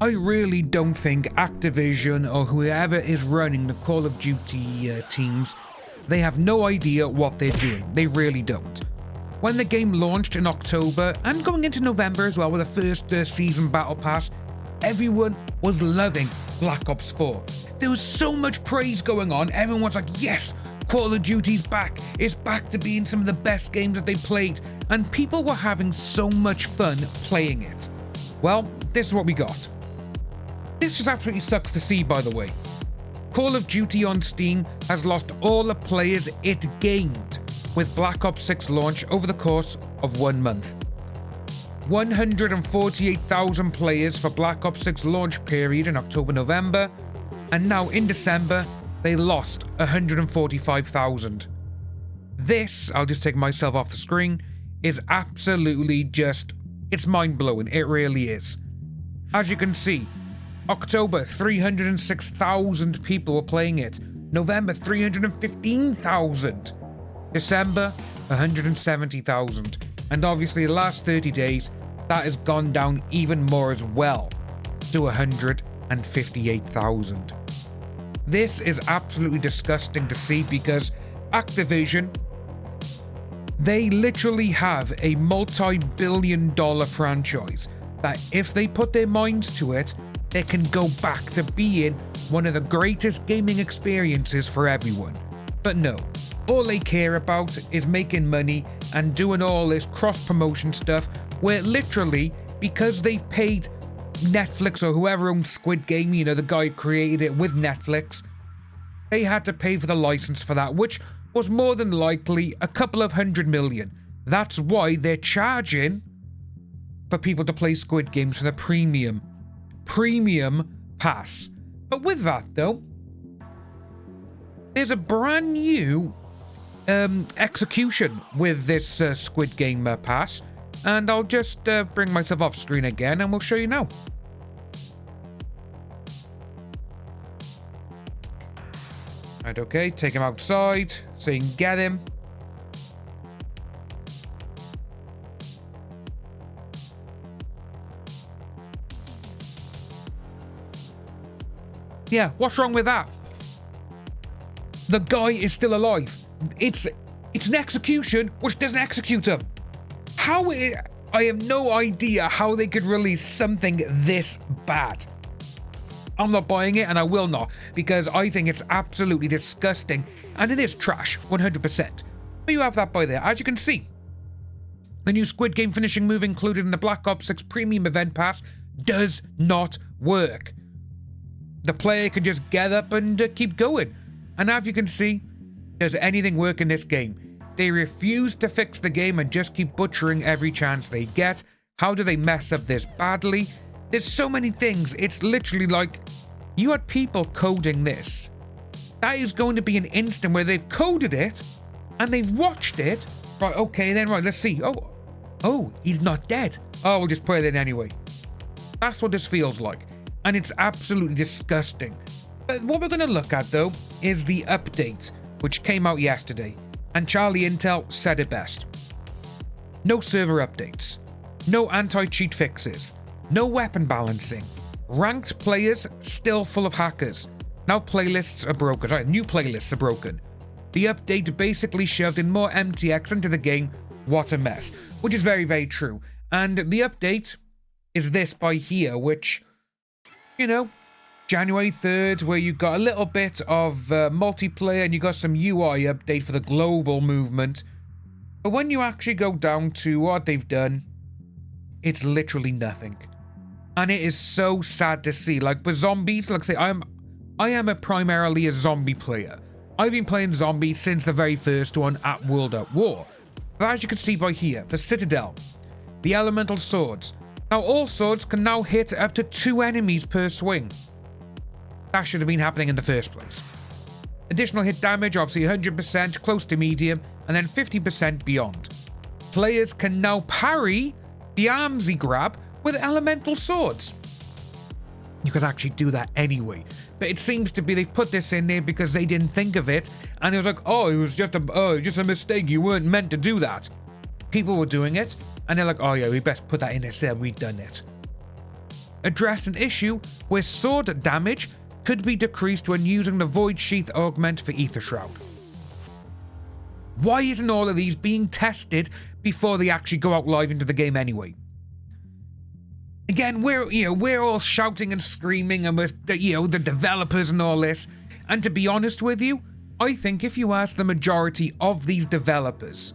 I really don't think Activision or whoever is running the Call of Duty teams, they have no idea what they're doing. They really don't. When the game launched in October and going into November as well with the first season battle pass, everyone was loving Black Ops 4. There was so much praise going on. Everyone was like, yes, Call of Duty's back. It's back to being some of the best games that they played. And people were having so much fun playing it. Well, this is what we got. This just absolutely sucks to see, by the way. Call of Duty on Steam has lost all the players it gained with Black Ops 6 launch over the course of 1 month. 148,000 players for Black Ops 6 launch period in October-November, and now in December, they lost 145,000. This, I'll just take myself off the screen, is absolutely just, it's mind-blowing, it really is. As you can see, October, 306,000 people were playing it. November, 315,000. December, 170,000. And obviously the last 30 days, that has gone down even more as well, to 158,000. This is absolutely disgusting to see because Activision, they literally have a multi-billion-dollar franchise that if they put their minds to it, they can go back to being one of the greatest gaming experiences for everyone. But no, all they care about is making money and doing all this cross-promotion stuff where literally, because they've paid Netflix or whoever owns Squid Game, you know, the guy who created it with Netflix, they had to pay for the license for that, which was more than likely a couple of $100 million. That's why they're charging for people to play Squid Games for the premium pass. But with that though, there's a brand new execution with this Squid Game pass, and I'll just bring myself off screen again and we'll show you now. Right, okay, take him outside so you can get him. Yeah, what's wrong with that? The guy is still alive. It's an execution which doesn't execute him. I have no idea how they could release something this bad. I'm not buying it, and I will not, because I think it's absolutely disgusting, and it is trash, 100%. But you have that by there. As you can see, the new Squid Game finishing move included in the Black Ops 6 Premium Event Pass does not work. The player can just get up and keep going. And as you can see, does anything work in this game? They refuse to fix the game and just keep butchering every chance they get. How do they mess up this badly? There's so many things. It's literally like, you had people coding this. That is going to be an instant where they've coded it and they've watched it. Right, okay, then, right, let's see. Oh, he's not dead. Oh, we'll just play it in anyway. That's what this feels like. And it's absolutely disgusting. But what we're going to look at, though, is the update, which came out yesterday. And Charlie Intel said it best. No server updates. No anti-cheat fixes. No weapon balancing. Ranked players still full of hackers. Now playlists are broken. Right, new playlists are broken. The update basically shoved in more MTX into the game. What a mess. Which is very, very true. And the update is this by here, which, you know, January 3rd, where you got a little bit of multiplayer and you got some UI update for the global movement. But when you actually go down to what they've done, it's literally nothing. And it is so sad to see. Like, with zombies, like I say, I am primarily a zombie player. I've been playing zombies since the very first one at World at War. But as you can see by here, the Citadel, the Elemental Swords. Now, all swords can now hit up to 2 enemies per swing. That should have been happening in the first place. Additional hit damage, obviously 100%, close to medium, and then 50% beyond. Players can now parry the armsy grab with elemental swords. You could actually do that anyway. But it seems to be they've put this in there because they didn't think of it. And it was like, oh, it was just a mistake. You weren't meant to do that. People were doing it. And they're like, oh yeah, we best put that in there. So we've done it. addressed an issue where sword damage could be decreased when using the Void Sheath augment for Ether Shroud. Why isn't all of these being tested before they actually go out live into the game anyway? Again, we're all shouting and screaming and with the developers and all this. And to be honest with you, I think if you ask the majority of these developers,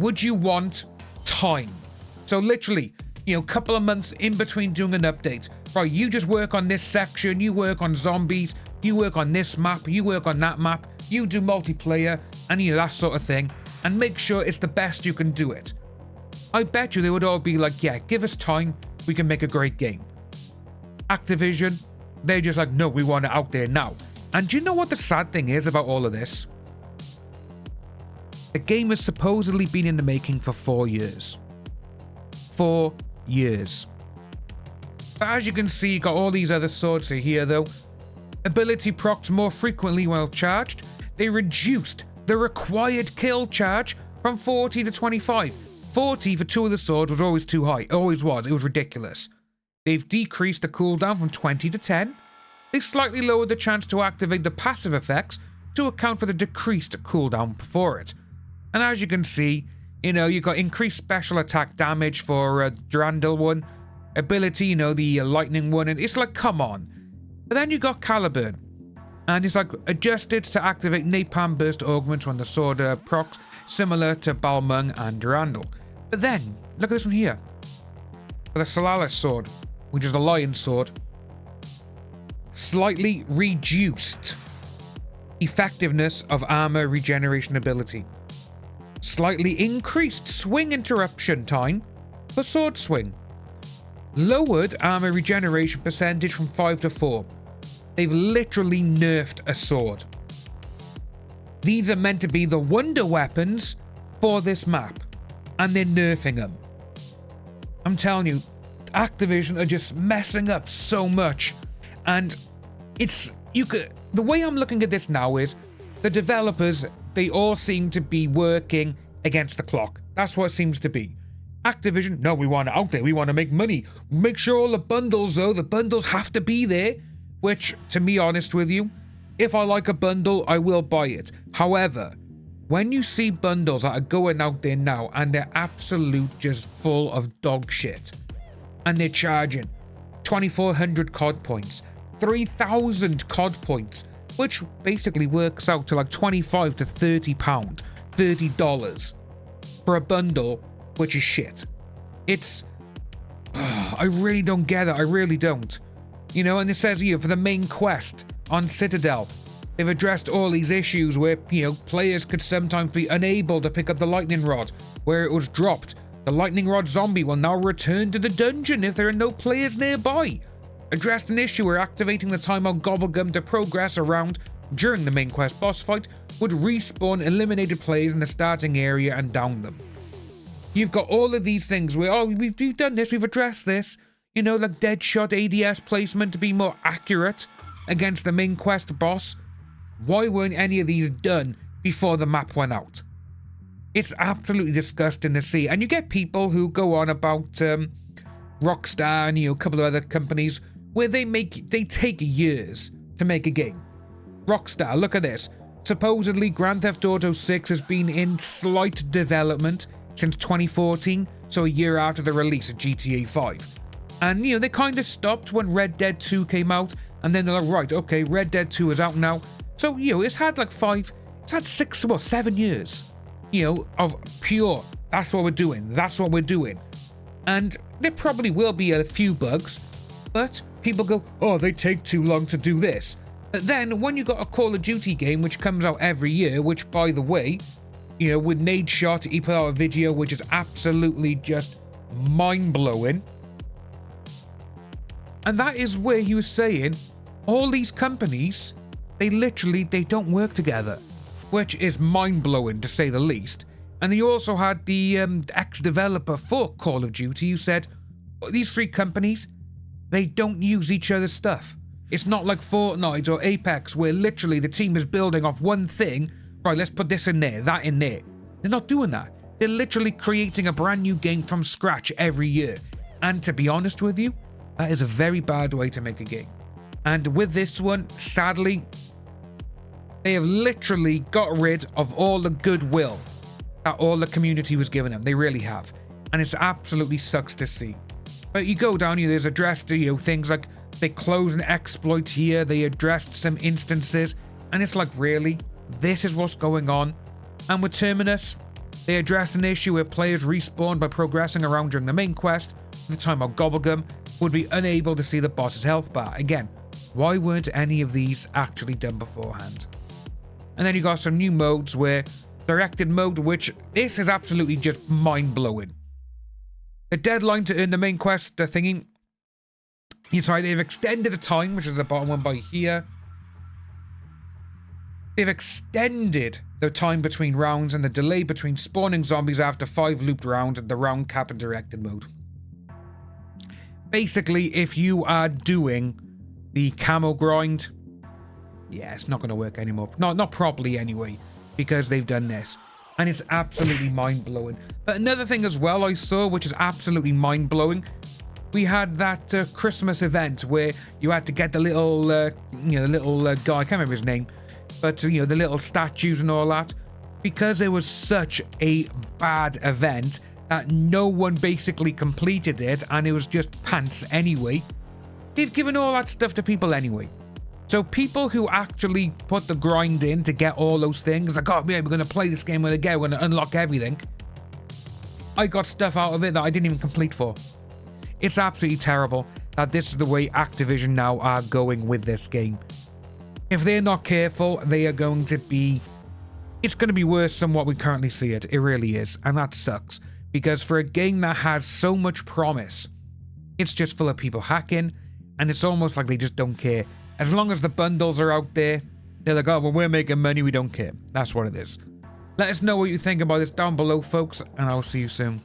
would you want time? So literally, a couple of months in between doing an update. Right, you just work on this section, you work on zombies, you work on this map, you work on that map, you do multiplayer, and that sort of thing, and make sure it's the best you can do it. I bet you they would all be like, yeah, give us time, we can make a great game. Activision, they're just like, no, we want it out there now. And do you know what the sad thing is about all of this? The game has supposedly been in the making for 4 years. 4 years. But as you can see, you got all these other swords here though. Ability procs more frequently while charged. They reduced the required kill charge from 40 to 25. 40 for 2 of the swords was always too high. It always was. It was ridiculous. They've decreased the cooldown from 20 to 10. They slightly lowered the chance to activate the passive effects to account for the decreased cooldown before it. And as you can see, you got increased special attack damage for Durandal one. Ability, the lightning one. And it's like, come on. But then you got Caliburn. And it's like adjusted to activate Napalm Burst augments when the sword procs, similar to Balmung and Durandal. But then, look at this one here. For the Solaris sword, which is the lion sword. Slightly reduced effectiveness of armor regeneration ability. Slightly increased swing interruption time for sword swing. Lowered armor regeneration percentage from 5 to 4. They've literally nerfed a sword. These are meant to be the wonder weapons for this map, and they're nerfing them. I'm telling you, Activision are just messing up so much. And the way I'm looking at this now is the developers, they all seem to be working against the clock. That's what it seems to be. Activision, no, we want it out there. We want to make money. Make sure all the bundles, though, the bundles have to be there. Which, to be honest with you, if I like a bundle, I will buy it. However, when you see bundles that are going out there now and they're absolute just full of dog shit, and they're charging 2,400 COD points, 3,000 COD points, which basically works out to like £25 to £30, $30 for a bundle, which is shit. It's... I really don't get it. I really don't. And it says here, for the main quest on Citadel, they've addressed all these issues where, players could sometimes be unable to pick up the lightning rod where it was dropped. The lightning rod zombie will now return to the dungeon if there are no players nearby. Addressed an issue where activating the timeout Gobblegum to progress around during the main quest boss fight would respawn eliminated players in the starting area and down them. You've got all of these things where, we've done this, we've addressed this. Like Deadshot ADS placement to be more accurate against the main quest boss. Why weren't any of these done before the map went out? It's absolutely disgusting to see. And you get people who go on about Rockstar and a couple of other companies where they take years to make a game. Rockstar, look at this. Supposedly Grand Theft Auto 6 has been in slight development since 2014, so a year after the release of GTA 5. And, they kind of stopped when Red Dead 2 came out, and then they're like, right, okay, Red Dead 2 is out now. So, it's had like 7 years, of pure, that's what we're doing. And there probably will be a few bugs, but people go, oh, they take too long to do this. But then, when you got a Call of Duty game, which comes out every year, which, by the way, with Nadeshot, he put out a video which is absolutely just mind-blowing. And that is where he was saying, all these companies, they don't work together. Which is mind-blowing, to say the least. And you also had the ex-developer for Call of Duty who said, these 3 companies, they don't use each other's stuff. It's not like Fortnite or Apex, where literally the team is building off one thing. Right, let's put this in there, that in there. They're not doing that. They're literally creating a brand new game from scratch every year. And to be honest with you, That is a very bad way to make a game. And with this one, sadly, they have literally got rid of all the goodwill that all the community was giving them. They really have. And it absolutely sucks to see. But you go down here, there's addressed, things like they closed an exploit here, they addressed some instances, and it's like, really? This is what's going on? And with Terminus, they addressed an issue where players respawned by progressing around during the main quest. At the time of Gobblegum, would be unable to see the boss's health bar. Again, why weren't any of these actually done beforehand? And then you got some new modes where directed mode, which this is absolutely just mind-blowing. The deadline to earn the main quest, the thingy, they've extended the time, which is the bottom one by here. They've extended the time between rounds and the delay between spawning zombies after 5 looped rounds and the round cap in directed mode. Basically, if you are doing the camo grind, yeah, it's not going to work anymore. Not properly anyway, because they've done this. And it's absolutely mind-blowing. But another thing as well I saw, which is absolutely mind-blowing, we had that Christmas event where you had to get the little, the little guy, I can't remember his name, but, the little statues and all that. Because it was such a bad event that no one basically completed it, and it was just pants anyway, they've given all that stuff to people anyway. So people who actually put the grind in to get all those things, like, oh, yeah, we're going to play this game again, we're going to unlock everything. I got stuff out of it that I didn't even complete for. It's absolutely terrible that this is the way Activision now are going with this game. If they're not careful, they are going to be... It's going to be worse than what we currently see it. It really is. And that sucks. Because for a game that has so much promise, it's just full of people hacking, and it's almost like they just don't care. As long as the bundles are out there, they're like, oh, well, we're making money, we don't care. That's what it is. Let us know what you think about this down below, folks, and I'll see you soon.